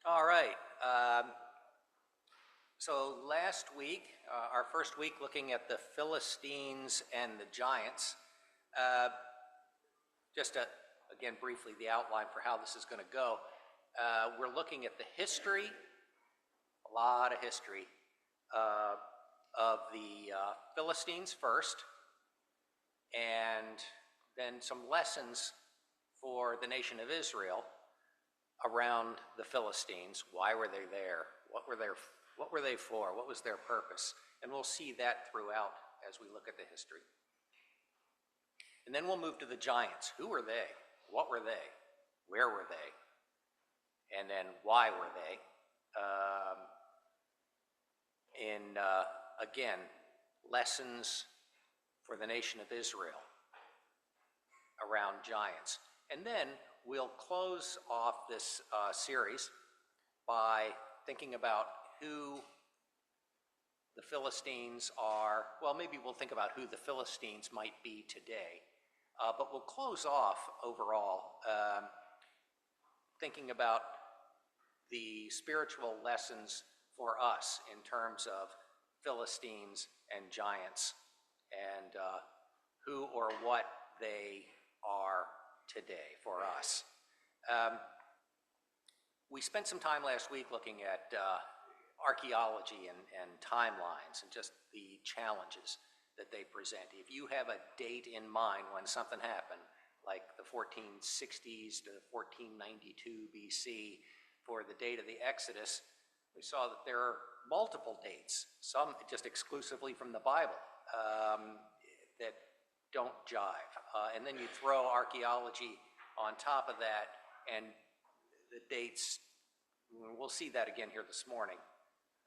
All right. So last week, our first week looking at the Philistines and the giants, again briefly the outline for how this is going to go. We're looking at the history, a lot of history, of the Philistines first, and then some lessons for the nation of Israel around the Philistines. Why were they there? What were they for? What was their purpose? And we'll see that throughout as we look at the history. And then we'll move to the giants. Who were they? What were they? Where were they? And then why were they? Again, lessons for the nation of Israel around giants. And then we'll close off this series by thinking about who the Philistines are. Well, maybe we'll think about who the Philistines might be today. But we'll close off overall thinking about the spiritual lessons for us in terms of Philistines and giants and who or what they are today for us. We spent some time last week looking at archaeology and timelines and just the challenges that they present. If you have a date in mind when something happened, like the 1460s to 1492 BC for the date of the Exodus, we saw that there are multiple dates, some just exclusively from the Bible, that don't jive. And then you throw archaeology on top of that, and the dates, we'll see that again here this morning,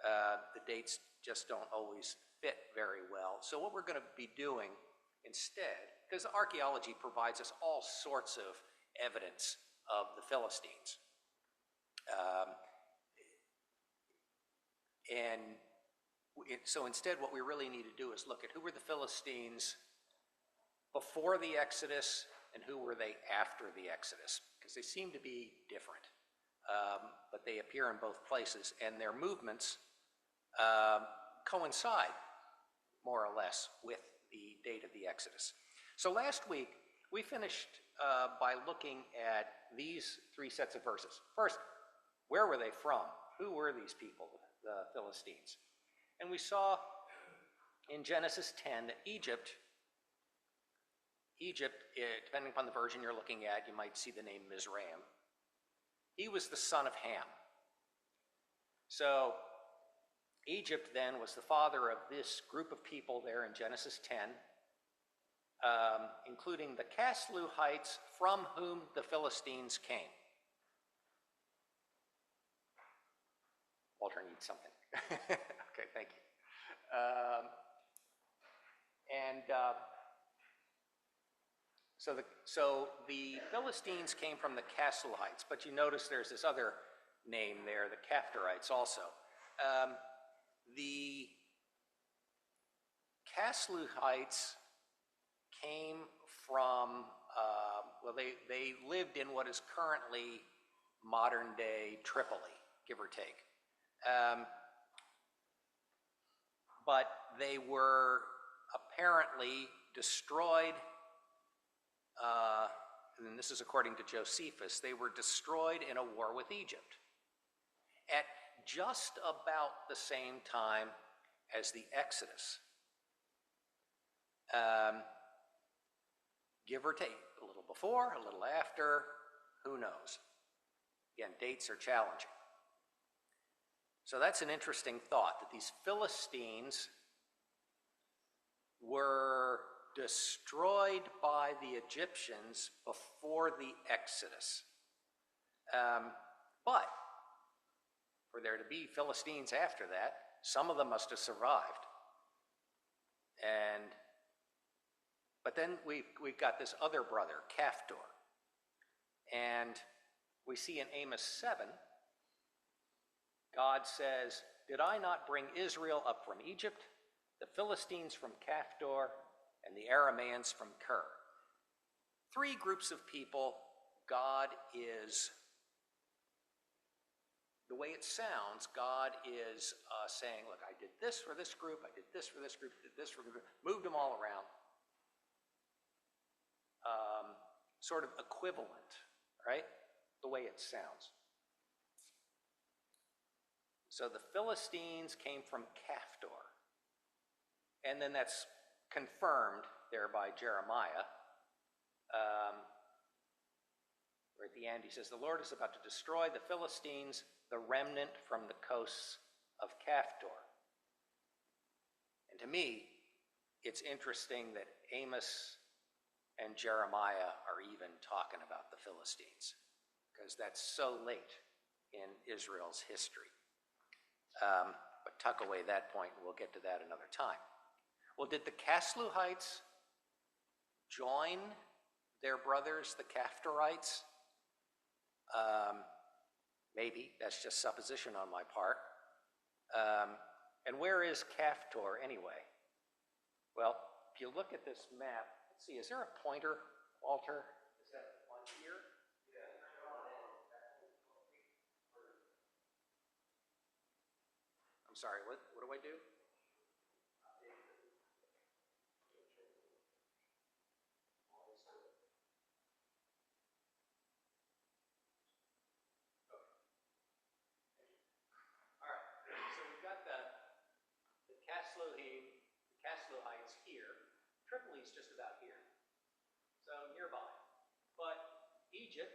the dates just don't always fit very well. So what we're going to be doing instead, because archaeology provides us all sorts of evidence of the Philistines. So instead what we really need to do is look at who were the Philistines before the Exodus and who were they after the Exodus, because they seem to be different, but they appear in both places, and their movements coincide more or less with the date of the Exodus. So last week we finished by looking at these three sets of verses. First, where were they from? Who were these people, the Philistines? And we saw in Genesis 10 that Egypt, depending upon the version you're looking at, you might see the name Mizraim. He was the son of Ham. So Egypt then was the father of this group of people there in Genesis 10, including the Casluhites, from whom the Philistines came. Walter needs something. Okay, thank you. So the Philistines came from the Casluhites, but you notice there's this other name there, the Caphtorites also. The Casluhites came from, they lived in what is currently modern-day Tripoli, give or take. But they were apparently destroyed, and this is according to Josephus, they were destroyed in a war with Egypt at just about the same time as the Exodus. Give or take, a little before, a little after, who knows? Again, dates are challenging. So that's an interesting thought, that these Philistines were destroyed by the Egyptians before the Exodus. But for there to be Philistines after that, some of them must have survived. But then we've got this other brother, Caphtor. And we see in Amos 7, God says, "Did I not bring Israel up from Egypt, the Philistines from Caphtor, and the Arameans from Ker?" Three groups of people God is the way it sounds, God is saying, look, I did this for this group, I did this for this group, did this for the group, moved them all around. Sort of equivalent, right? The way it sounds. So the Philistines came from Caphtor. And then that's confirmed there by Jeremiah. Where at the end he says, the Lord is about to destroy the Philistines, the remnant from the coasts of Caphtor. And to me, it's interesting that Amos and Jeremiah are even talking about the Philistines, because that's so late in Israel's history. But tuck away that point, and we'll get to that another time. Well, did the Casluhites join their brothers, the Caphtorites? Maybe. That's just supposition on my part. And where is Caphtor anyway? Well, if you look at this map, let's see, is there a pointer, Walter? Is that one here? I'm sorry, what do I do? Casluhites here. Tripoli's just about here, so nearby. But Egypt,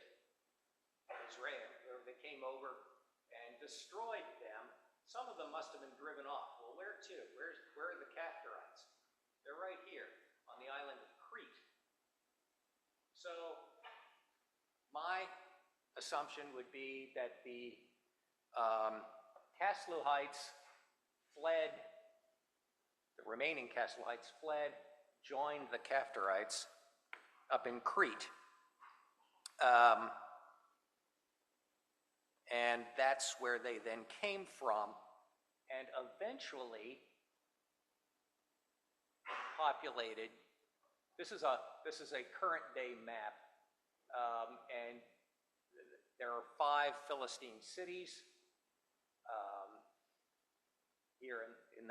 Mizraim, they came over and destroyed them. Some of them must have been driven off. Well, where to? Where are the Caphtorites? They're right here on the island of Crete. So my assumption would be that the Casluhites fled. The remaining Casluhites fled, joined the Caphtorites up in Crete. And that's where they then came from, and eventually populated. This is a current day map, and there are 5 Philistine cities here in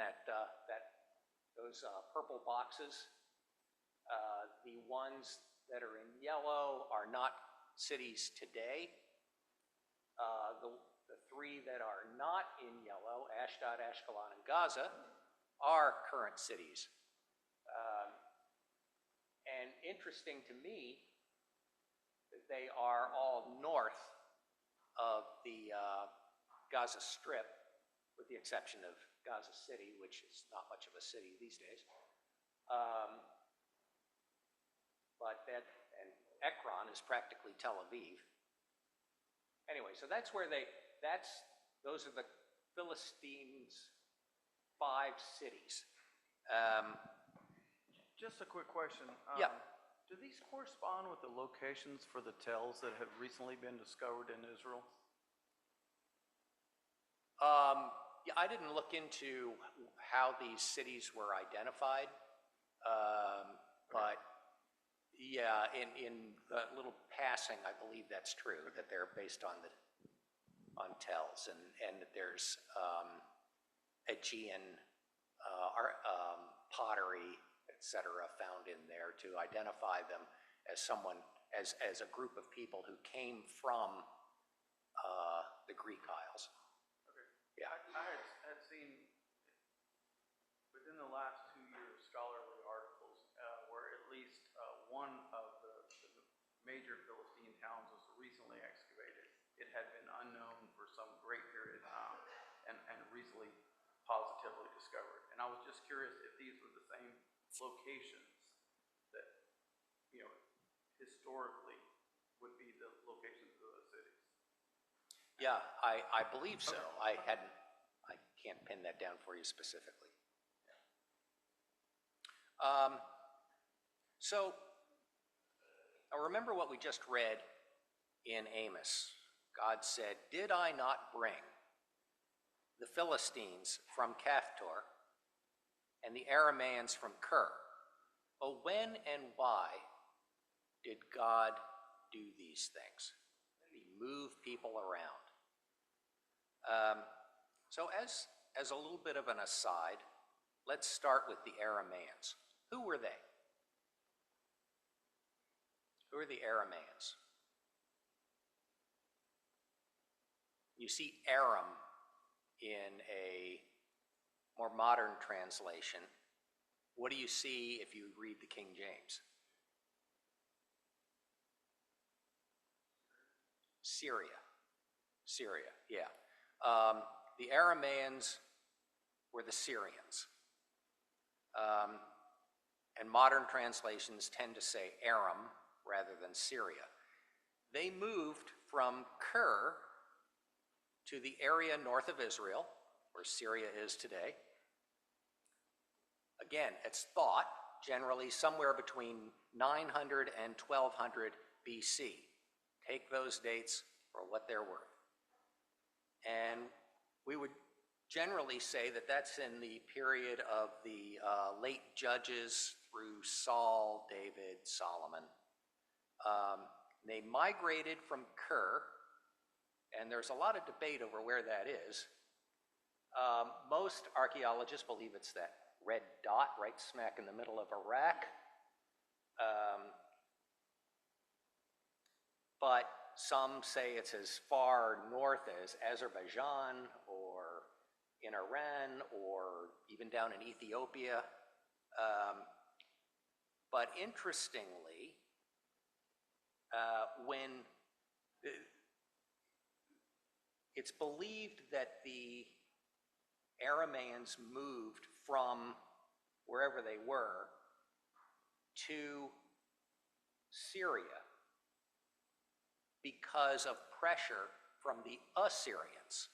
those purple boxes. The ones that are in yellow are not cities today. The 3 that are not in yellow, Ashdod, Ashkelon, and Gaza, are current cities. And interesting to me that they are all north of the Gaza Strip, with the exception of Gaza City, which is not much of a city these days. And Ekron is practically Tel Aviv. Anyway, so that's where those are the Philistines' 5 cities. Just a quick question. Yeah. Do these correspond with the locations for the tells that have recently been discovered in Israel? Yeah, I didn't look into how these cities were identified, but yeah, in the little passing, I believe that's true, that they're based on tells, and that there's Aegean pottery, etc., found in there to identify them as as a group of people who came from the Greek Isles. Yeah, I had seen within the last 2 years scholarly articles where at least one of the major Philistine towns was recently excavated. It had been unknown for some great period of time and recently positively discovered. And I was just curious if these were the same locations that, historically would be the locations of those cities. Yeah, I believe so. Okay. I can't pin that down for you specifically. So, now remember what we just read in Amos. God said, "Did I not bring the Philistines from Caphtor and the Arameans from Ker? Oh, when and why did God do these things?" He moved people around. So as a little bit of an aside, let's start with the Arameans. Who were they? Who are the Arameans? You see Aram in a more modern translation. What do you see if you read the King James? Syria. Syria, yeah. The Arameans were the Syrians. And modern translations tend to say Aram rather than Syria. They moved from Kir to the area north of Israel, where Syria is today. Again, it's thought generally somewhere between 900 and 1200 BC. Take those dates for what they're worth. And we would generally say that that's in the period of the late Judges through Saul, David, Solomon. They migrated from Kir, and there's a lot of debate over where that is. Most archaeologists believe it's that red dot right smack in the middle of Iraq. But some say it's as far north as Azerbaijan or in Iran or even down in Ethiopia. But interestingly, when it's believed that the Arameans moved from wherever they were to Syria because of pressure from the Assyrians.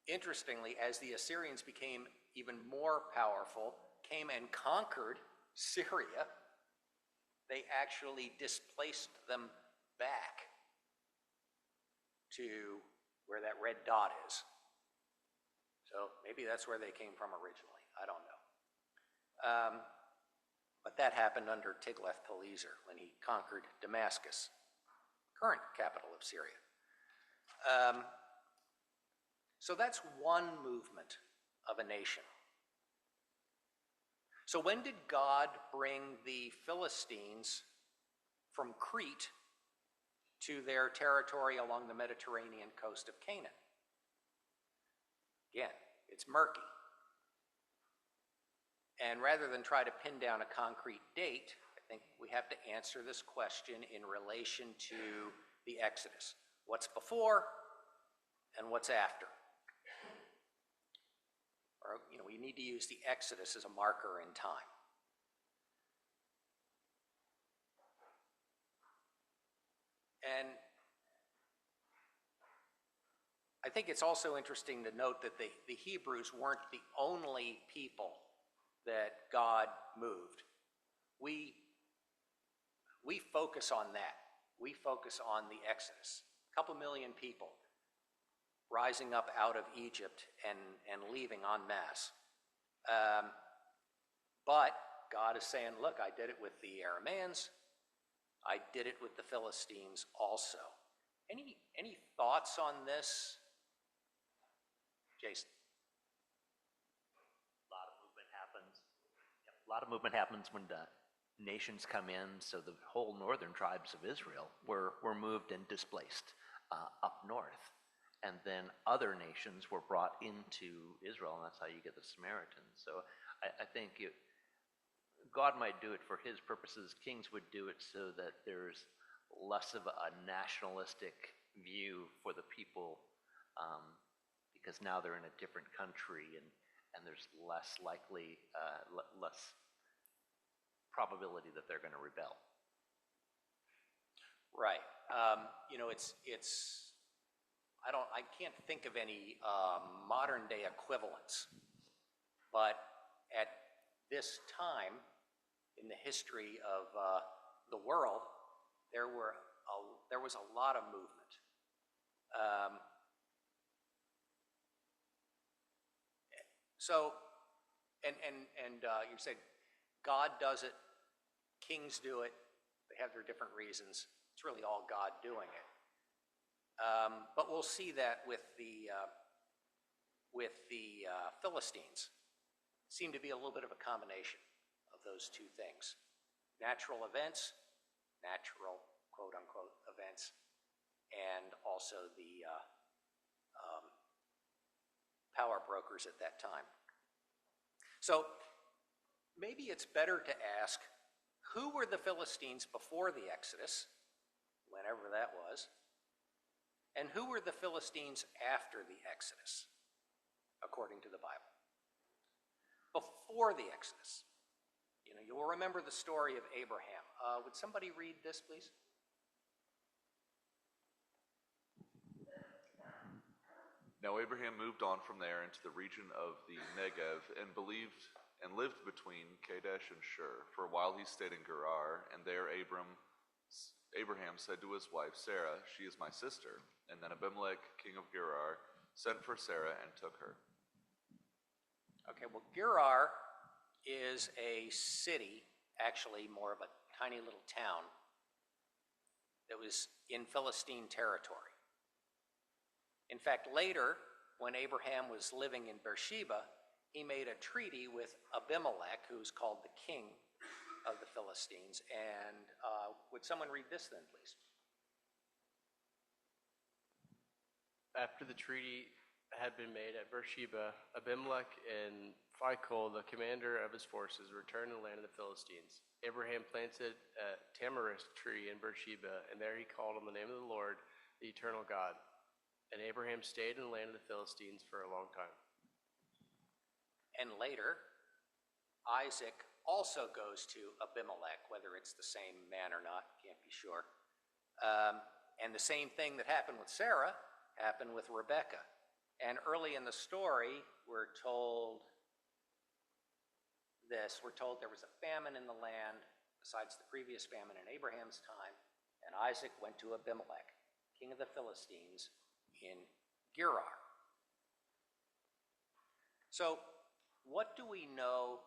Interestingly, as the Assyrians became even more powerful, came and conquered Syria, they actually displaced them back to where that red dot is. So maybe that's where they came from originally. I don't know. But that happened under Tiglath-Pileser when he conquered Damascus, current capital of Syria. So that's one movement of a nation. So when did God bring the Philistines from Crete to their territory along the Mediterranean coast of Canaan? Again, it's murky. And rather than try to pin down a concrete date, I think we have to answer this question in relation to the Exodus. What's before and what's after? Or, we need to use the Exodus as a marker in time. And I think it's also interesting to note that the Hebrews weren't the only people that God moved. We focus on that. We focus on the Exodus. A couple million people rising up out of Egypt and leaving en masse. But God is saying, look, I did it with the Arameans. I did it with the Philistines also. Any thoughts on this? Jason? A lot of movement happens. A lot of movement happens when the nations come in. So the whole northern tribes of Israel were moved and displaced up north. And then other nations were brought into Israel, and that's how you get the Samaritans. So I think God might do it for his purposes. Kings would do it so that there's less of a nationalistic view for the people, because now they're in a different country, and there's less likely, less probability that they're going to rebel. Right. I can't think of any modern day equivalents, but at this time in the history of the world, there was a lot of movement. You said God does it, kings do it. They have their different reasons. It's really all God doing it. But we'll see that with the Philistines. Seem to be a little bit of a combination of those two things. Natural events, natural quote-unquote events, and also the power brokers at that time. So maybe it's better to ask, who were the Philistines before the Exodus, whenever that was, and who were the Philistines after the Exodus, according to the Bible? Before the Exodus, you'll remember the story of Abraham. Would somebody read this, please? Now Abraham moved on from there into the region of the Negev and lived between Kadesh and Shur. For a while he stayed in Gerar, and there Abraham said to his wife Sarah, "She is my sister." And then Abimelech, king of Gerar, sent for Sarah and took her. Okay, well, Gerar is a city, actually more of a tiny little town, that was in Philistine territory. In fact, later, when Abraham was living in Beersheba, he made a treaty with Abimelech, who's called the king of the Philistines. And would someone read this then, please? After the treaty had been made at Beersheba, Abimelech and Phicol, the commander of his forces, returned to the land of the Philistines. Abraham planted a tamarisk tree in Beersheba, and there he called on the name of the Lord, the eternal God. And Abraham stayed in the land of the Philistines for a long time. And later, Isaac also goes to Abimelech, whether it's the same man or not, can't be sure. And the same thing that happened with Sarah happened with Rebekah. And early in the story, we're told there was a famine in the land, besides the previous famine in Abraham's time, and Isaac went to Abimelech, king of the Philistines, in Gerar. So, what do we know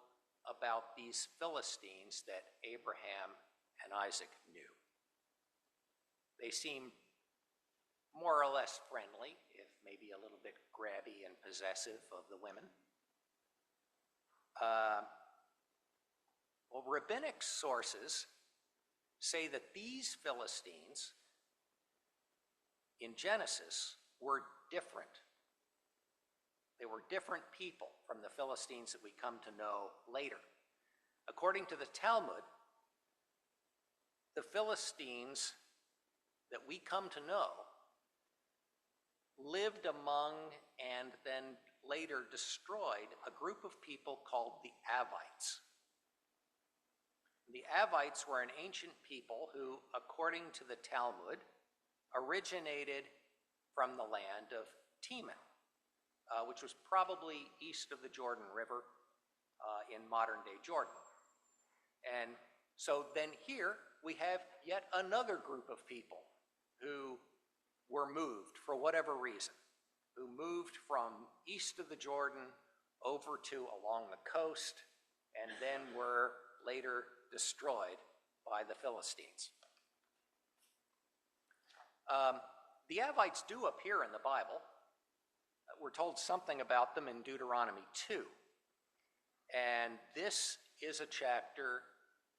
about these Philistines that Abraham and Isaac knew? They seem more or less friendly, if maybe a little bit grabby and possessive of the women. Well, rabbinic sources say that these Philistines in Genesis were different. They were different people from the Philistines that we come to know later. According to the Talmud, the Philistines that we come to know lived among and then later destroyed a group of people called the Avites. The Avites were an ancient people who, according to the Talmud, originated from the land of Teman, which was probably east of the Jordan River in modern-day Jordan. And so then here we have yet another group of people who were moved for whatever reason, who moved from east of the Jordan over to along the coast and then were later destroyed by the Philistines. The Avites do appear in the Bible. We're told something about them in Deuteronomy 2. And this is a chapter,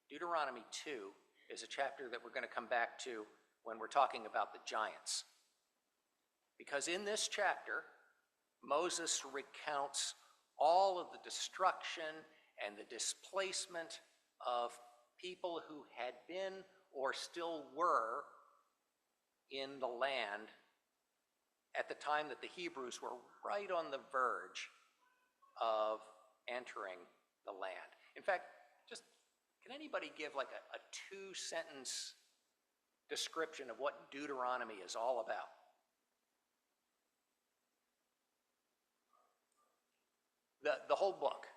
Deuteronomy 2 is a chapter that we're going to come back to when we're talking about the giants. Because in this chapter, Moses recounts all of the destruction and the displacement of people who had been or still were in the land at the time that the Hebrews were right on the verge of entering the land. In fact, can anybody give like a two-sentence description of what Deuteronomy is all about? The whole book.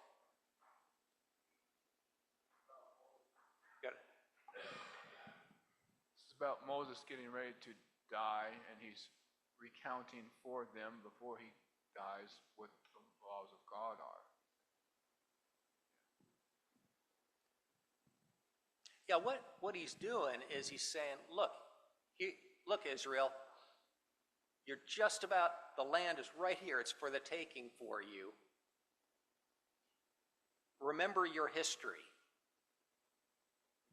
Got it. It's about Moses getting ready to die, and he's recounting for them before he dies what the laws of God are. Yeah, what he's doing is he's saying, look Israel, You're just about, the land is right here. It's for the taking for you. Remember your history.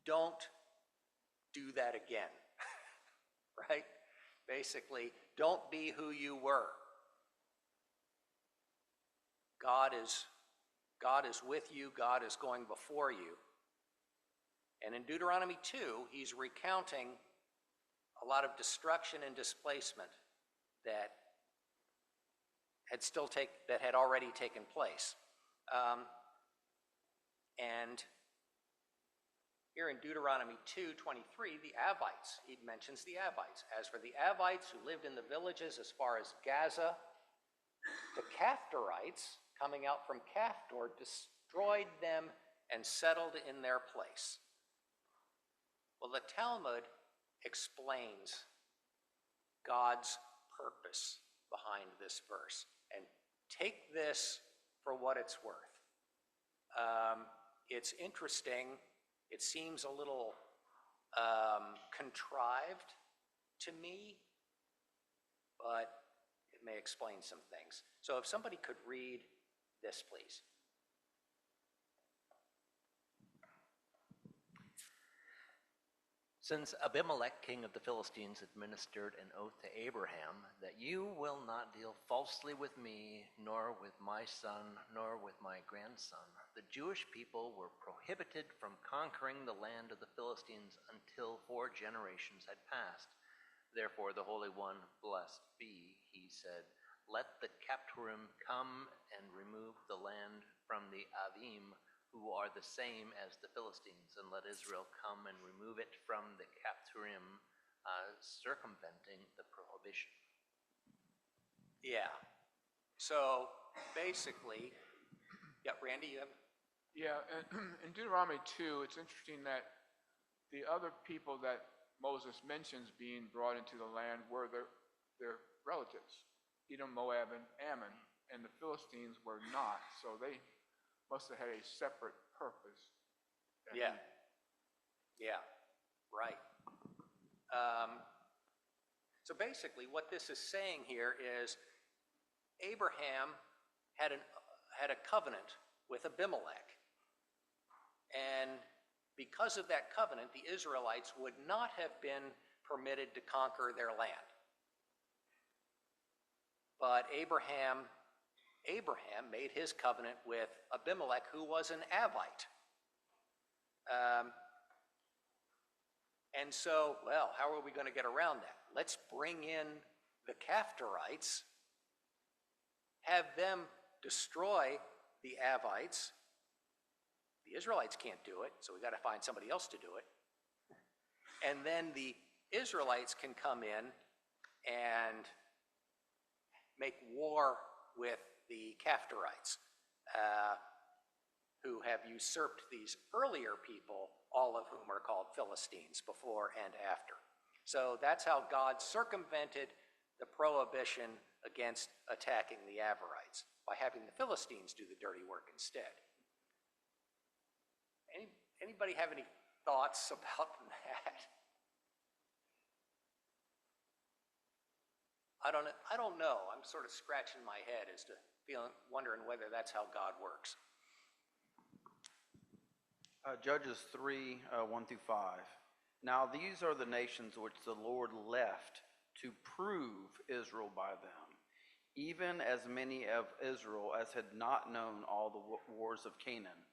Don't do that again, right? Basically, don't be who you were. God is with you. God is going before you. And in Deuteronomy 2, he's recounting a lot of destruction and displacement that had already taken place. And here in Deuteronomy 2:23, the Avites, he mentions the Avites. As for the Avites who lived in the villages as far as Gaza, the Caphtorites, coming out from Caphtor, destroyed them and settled in their place. Well, the Talmud explains God's purpose behind this verse. And take this for what it's worth. It's interesting. It seems a little contrived to me, but it may explain some things. So if somebody could read this, please. Since Abimelech, king of the Philistines, administered an oath to Abraham that you will not deal falsely with me, nor with my son, nor with my grandson, the Jewish people were prohibited from conquering the land of the Philistines until 4 generations had passed. Therefore the Holy One, blessed be, he said, let the Caphtorim come and remove the land from the Avim, who are the same as the Philistines, and let Israel come and remove it from the Caphtorim, circumventing the prohibition. Yeah. So basically, yeah, Randy, you have? Yeah, in Deuteronomy 2, it's interesting that the other people that Moses mentions being brought into the land were their relatives, Edom, Moab, and Ammon, and the Philistines were not. So they must have had a separate purpose. Yeah. Yeah, right. So basically what this is saying here is Abraham had a covenant with Abimelech. And because of that covenant, the Israelites would not have been permitted to conquer their land. But Abraham made his covenant with Abimelech, who was an Avite. And so, well, how are we going to get around that? Let's bring in the Caphtorites, have them destroy the Avites. The Israelites can't do it, so we got to find somebody else to do it. And then the Israelites can come in and make war with the Caphtorites, who have usurped these earlier people, all of whom are called Philistines, before and after. So that's how God circumvented the prohibition against attacking the Amorites, by having the Philistines do the dirty work instead. Anybody have any thoughts about that? I don't know. I'm sort of scratching my head as to wondering whether that's how God works. Judges 3, 1 through 5. Now these are the nations which the Lord left to prove Israel by them, even as many of Israel as had not known all the wars of Canaan,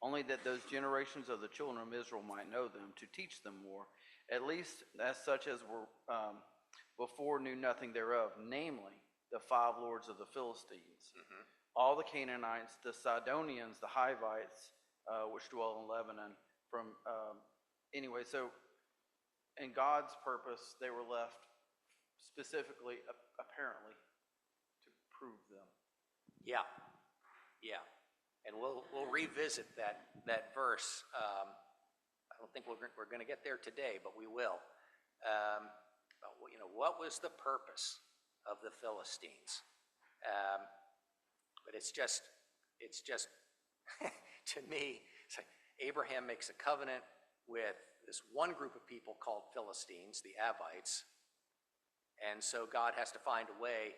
only that those generations of the children of Israel might know them, to teach them war, at least as such as were before knew nothing thereof, namely the 5 lords of the Philistines, all the Canaanites, the Sidonians, the Hivites, which dwell in Lebanon. Anyway, so in God's purpose, they were left specifically, apparently, to prove them. Yeah, yeah. And we'll revisit that verse. I don't think we're going to get there today, but we will. What was the purpose of the Philistines? But it's just to me, it's like Abraham makes a covenant with this one group of people called Philistines, the Avites, And so God has to find a way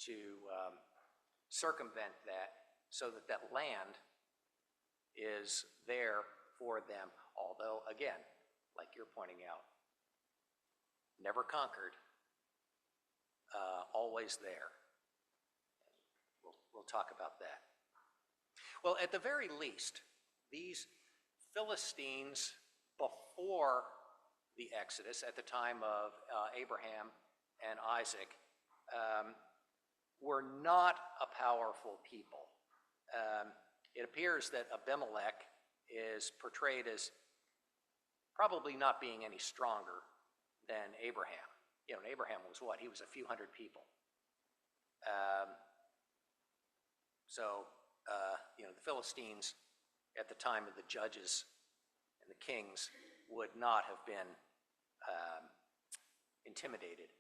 to circumvent that so that that land is there for them. Although, again, like you're pointing out, never conquered, always there. We'll talk about that. Well, at the very least, these Philistines before the Exodus, at the time of Abraham and Isaac, were not a powerful people. It appears that Abimelech is portrayed as probably not being any stronger than Abraham. You know, and Abraham was what? He was a few hundred people. You know, the Philistines at the time of the judges and the kings would not have been intimidated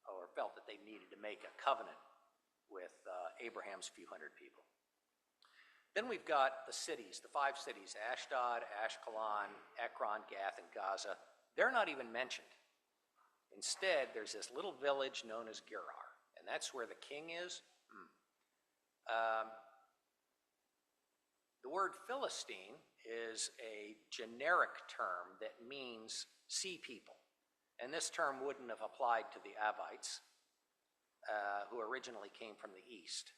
or felt that they needed to make a covenant with Abraham's few hundred people. Then we've got the cities, the 5 cities, Ashdod, Ashkelon, Ekron, Gath, and Gaza. They're not even mentioned. Instead, there's this little village known as Gerar, and that's where the king is. The word Philistine is a generic term that means sea people. And this term wouldn't have applied to the Avites, who originally came from the east.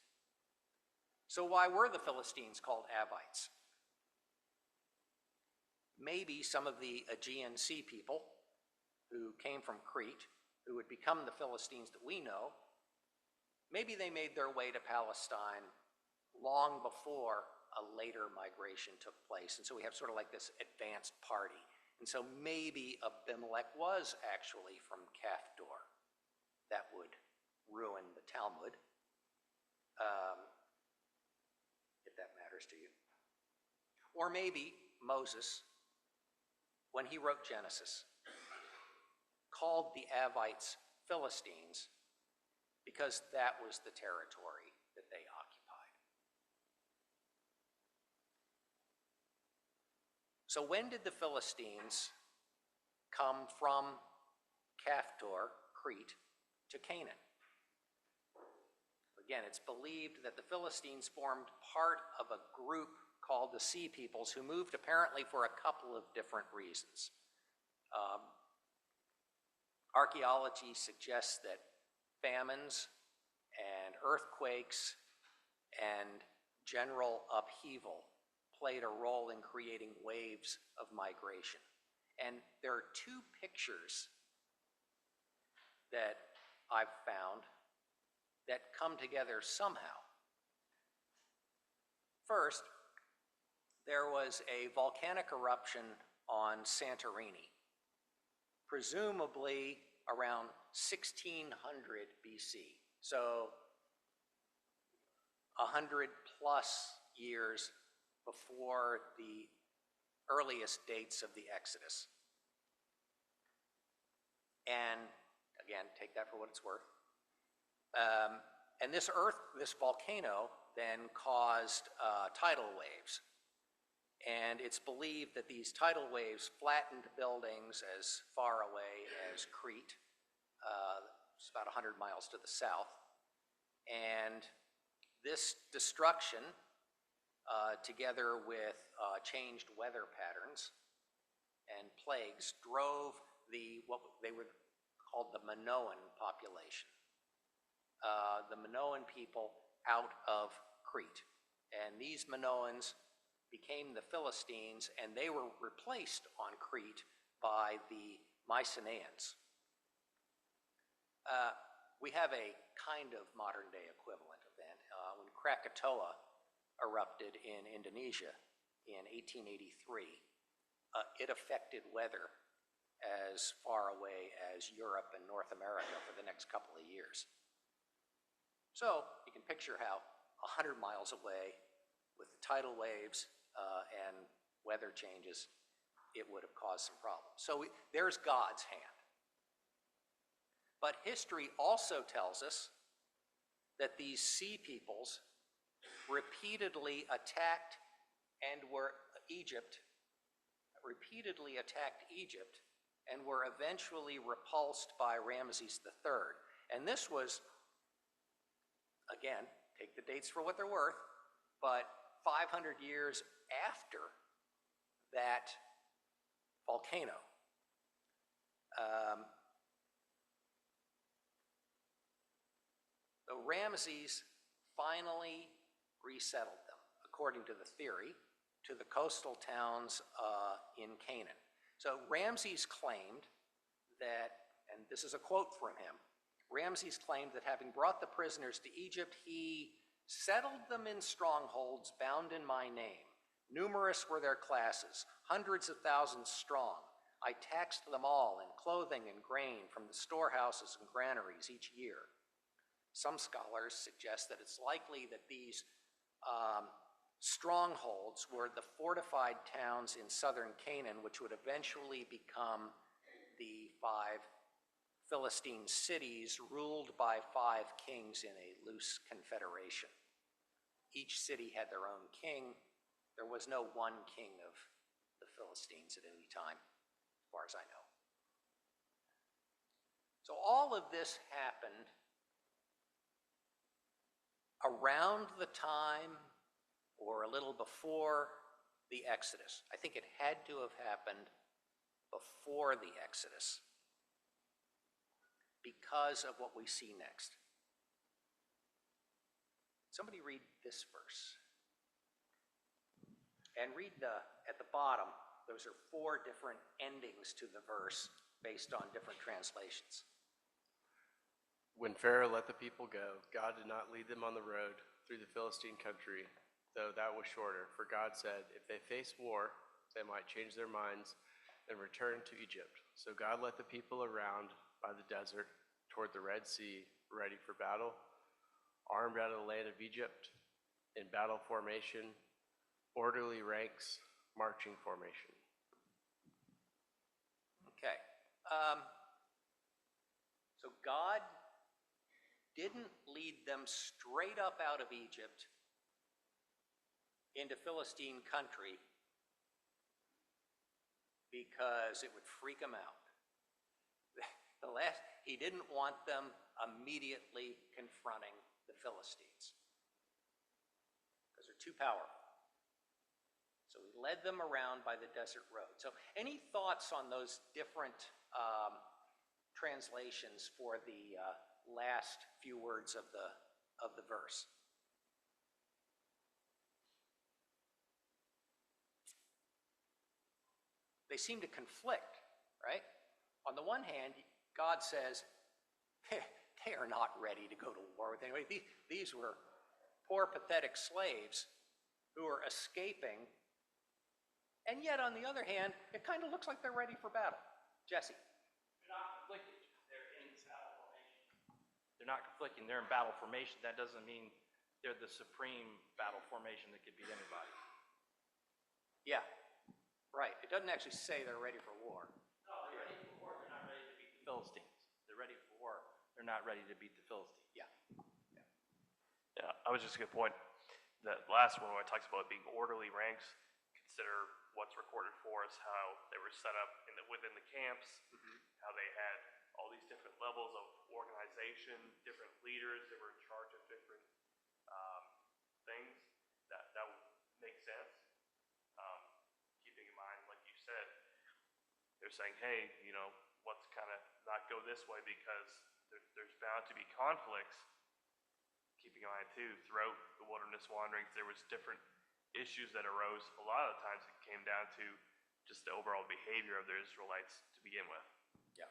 So why were the Philistines called Avites? Maybe some of the Aegean sea people who came from Crete, who would become the Philistines that we know, maybe they made their way to Palestine long before a later migration took place. And so we have sort of like this advanced party. And so maybe Abimelech was actually from Caphtor. That would ruin the Talmud, if that matters to you. Or maybe Moses, when he wrote Genesis, called the Avites Philistines because that was the territory that they occupied. So when did the Philistines come from Caphtor, Crete, to Canaan? Again, it's believed that the Philistines formed part of a group called the Sea Peoples who moved apparently for a couple of different reasons. Archaeology suggests that famines and earthquakes and general upheaval played a role in creating waves of migration. And there are 2 pictures that I've found that come together somehow. First, there was a volcanic eruption on Santorini, presumably around 1600 BC. So 100 plus years before the earliest dates of the Exodus. And again, take that for what it's worth. And this volcano then caused tidal waves. And it's believed that these tidal waves flattened buildings as far away as Crete. It's about 100 miles to the south. And this destruction, together with changed weather patterns and plagues, drove what they were called the Minoan population. The Minoan people out of Crete. And these Minoans became the Philistines, and they were replaced on Crete by the Mycenaeans. We have a kind of modern-day equivalent event. When Krakatoa erupted in Indonesia in 1883, it affected weather as far away as Europe and North America for the next couple of years. So you can picture how 100 miles away, with the tidal waves and weather changes, it would have caused some problems. So there's God's hand. But history also tells us that these sea peoples repeatedly attacked Egypt and were eventually repulsed by Ramses III. And this was, again, take the dates for what they're worth, but 500 years after that volcano. So Ramses finally resettled them, according to the theory, to the coastal towns in Canaan. So Ramses claimed that, and this is a quote from him, Ramses claimed that having brought the prisoners to Egypt, he settled them in strongholds bound in my name. Numerous were their classes, hundreds of thousands strong. I taxed them all in clothing and grain from the storehouses and granaries each year. Some scholars suggest that it's likely that these strongholds were the fortified towns in southern Canaan, which would eventually become the 5 Philistine cities ruled by 5 kings in a loose confederation. Each city had their own king. There was no one king of the Philistines at any time, as far as I know. So all of this happened around the time or a little before the Exodus. I think it had to have happened before the Exodus because of what we see next. Somebody read this verse. And read at the bottom, those are 4 different endings to the verse based on different translations. When Pharaoh let the people go, God did not lead them on the road through the Philistine country, though that was shorter. For God said, if they face war, they might change their minds and return to Egypt. So God led the people around by the desert toward the Red Sea, ready for battle, armed out of the land of Egypt, in battle formation, orderly ranks, marching formation. Okay. So God didn't lead them straight up out of Egypt into Philistine country because it would freak them out. He didn't want them immediately confronting the Philistines because they're too powerful. So he led them around by the desert road. So any thoughts on those different translations for the last few words of the verse? They seem to conflict, right? On the one hand, God says, they are not ready to go to war with anybody. These were poor, pathetic slaves who are escaping. And yet, on the other hand, it kind of looks like they're ready for battle. Jesse. They're not conflicting. They're in battle formation. They're not conflicting. They're in battle formation. That doesn't mean they're the supreme battle formation that could beat anybody. Yeah, right. It doesn't actually say they're ready for war. No, they're ready for war. They're not ready to beat the Philistines. They're ready for war. They're not ready to beat the Philistines. Yeah. Yeah, I was just going to point that last one when it talks about being orderly ranks, consider what's recorded for us, how they were set up within the camps, how they had all these different levels of organization, different leaders that were in charge of different things. That would make sense. Keeping in mind, like you said, they're saying, hey, let's kind of not go this way because there's bound to be conflicts. Keeping in mind, too, throughout the wilderness wanderings, there was different issues that arose. A lot of the times it came down to just the overall behavior of the Israelites to begin with. Yeah.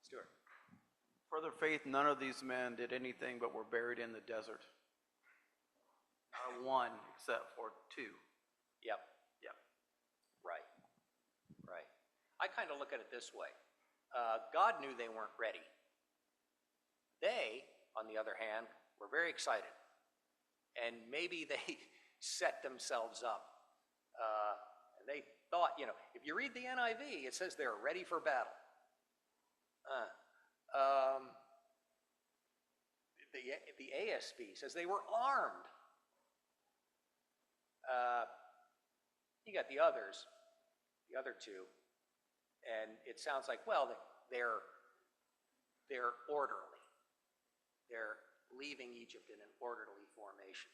Stuart. For their faith, none of these men did anything but were buried in the desert. Not one except for 2. Yep. Right. I kind of look at it this way. God knew they weren't ready. They, on the other hand, were very excited. And maybe they set themselves up. And they thought, if you read the NIV, it says they're ready for battle. The ASB says they were armed. You got the others. the other two, and it sounds like, well, they're orderly. They're leaving Egypt in an orderly formation.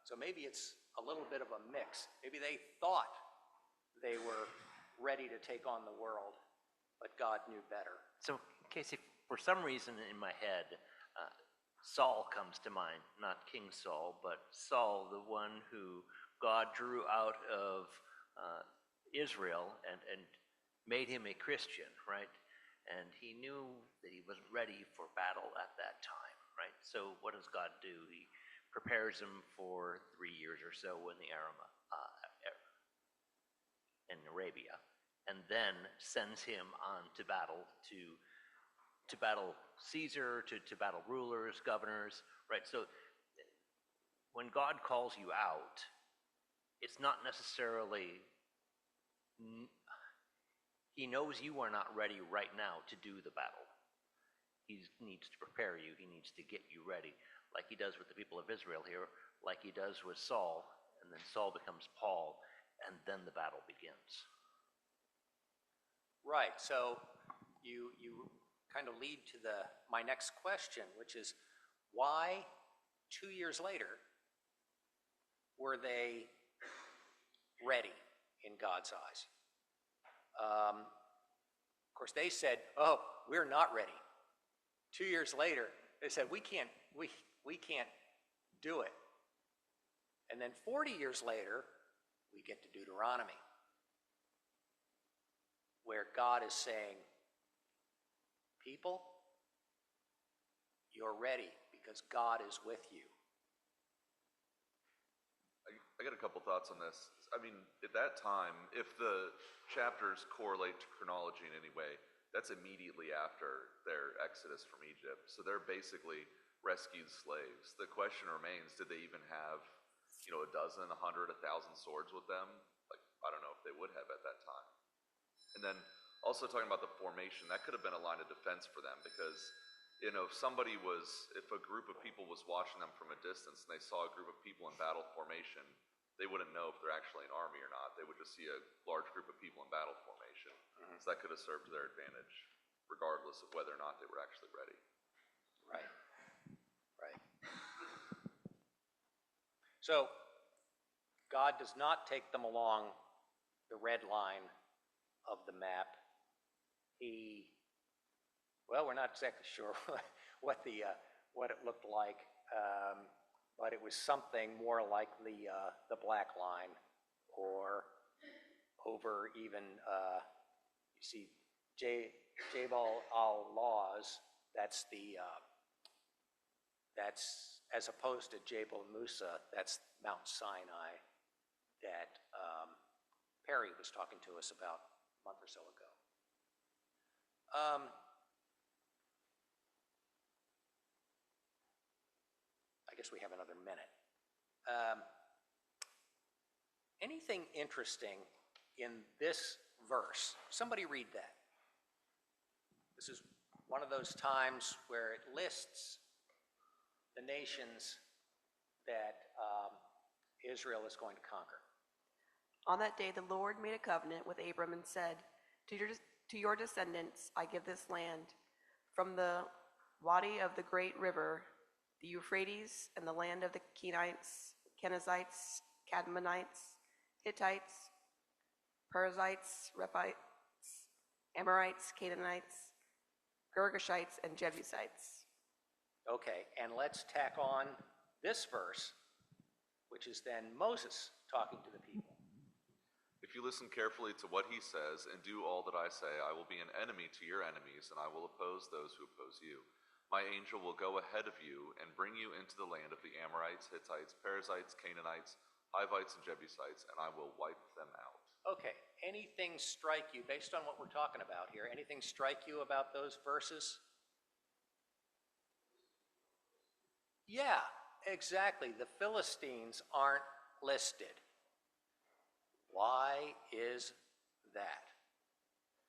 So maybe it's a little bit of a mix. Maybe they thought they were ready to take on the world, but God knew better. So, Casey, for some reason in my head, Saul comes to mind, not King Saul, but Saul, the one who God drew out of Israel and made him a Christian, right? And he knew that he wasn't ready for battle at that time, right? So what does God do? He prepares him for 3 years or so in in Arabia, and then sends him on to battle, to battle Caesar, to battle rulers, governors, right? So when God calls you out, it's not necessarily, he knows you are not ready right now to do the battle. He needs to prepare you. He needs to get you ready, like he does with the people of Israel here, like he does with Saul, and then Saul becomes Paul, and then the battle begins. Right, so you kind of lead to my next question, which is why 2 years later were they ready in God's eyes? Of course, they said, "Oh, we're not ready." 2 years later, they said, "We can't do it." And then 40 years later, we get to Deuteronomy, where God is saying, "People, you're ready because God is with you." I got a couple thoughts on this. I mean, at that time, if the chapters correlate to chronology in any way, that's immediately after their exodus from Egypt. So they're basically rescued slaves. The question remains, did they even have, a dozen, 100, 1,000 swords with them? Like, I don't know if they would have at that time. And then also talking about the formation, that could have been a line of defense for them because, if if a group of people was watching them from a distance and they saw a group of people in battle formation, they wouldn't know if they're actually an army or not. They would just see a large group of people in battle formation. Mm-hmm. So that could have served to their advantage, regardless of whether or not they were actually ready. Right. So, God does not take them along the red line of the map. We're not exactly sure what it looked like, but it was something more like the black line, or over even you see Jabal al-Lawz. That's as opposed to Jabal Musa. That's Mount Sinai that Perry was talking to us about a month or so ago. I guess we have another minute. Anything interesting in this verse? Somebody read that. This is one of those times where it lists the nations that Israel is going to conquer. On that day, the Lord made a covenant with Abram and said, To your descendants I give this land, from the wadi of the great river, the Euphrates, and the land of the Kenites, Kenizzites, Cadmonites, Hittites, Perizzites, Rephites, Amorites, Canaanites, Girgashites, and Jebusites. Okay, and let's tack on this verse, which is then Moses talking to the people. If you listen carefully to what he says and do all that I say, I will be an enemy to your enemies, and I will oppose those who oppose you. My angel will go ahead of you and bring you into the land of the Amorites, Hittites, Perizzites, Canaanites, Hivites, and Jebusites, and I will wipe them out. Okay, anything strike you, based on what we're talking about here, anything strike you about those verses? Yeah, exactly. The Philistines aren't listed. Why is that?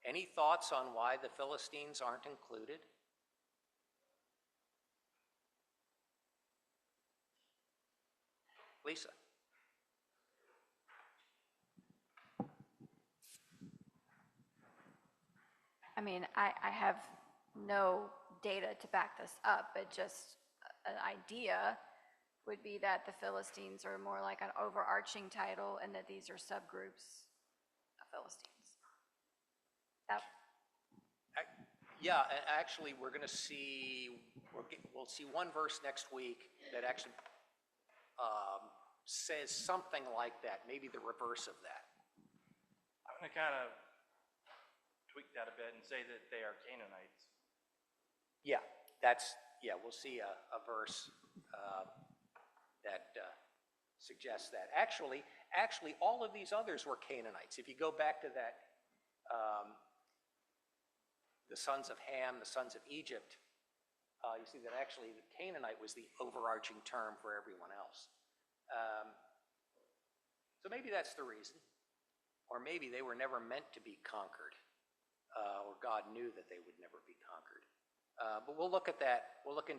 Any thoughts on why the Philistines aren't included? Lisa? I mean, I have no data to back this up, but just an idea would be that the Philistines are more like an overarching title and that these are subgroups of Philistines. Yeah, and actually, we're going to see, we'll see one verse next week that actually says something like that, maybe the reverse of that. I'm going to kind of tweak that a bit and say that they are Canaanites. Yeah, we'll see a verse that suggests that. Actually, all of these others were Canaanites. If you go back to that, the sons of Ham, the sons of Egypt, you see that actually the Canaanite was the overarching term for everyone else. So maybe that's the reason. Or maybe they were never meant to be conquered, or God knew that they would never be conquered. But we'll look at that. We'll look into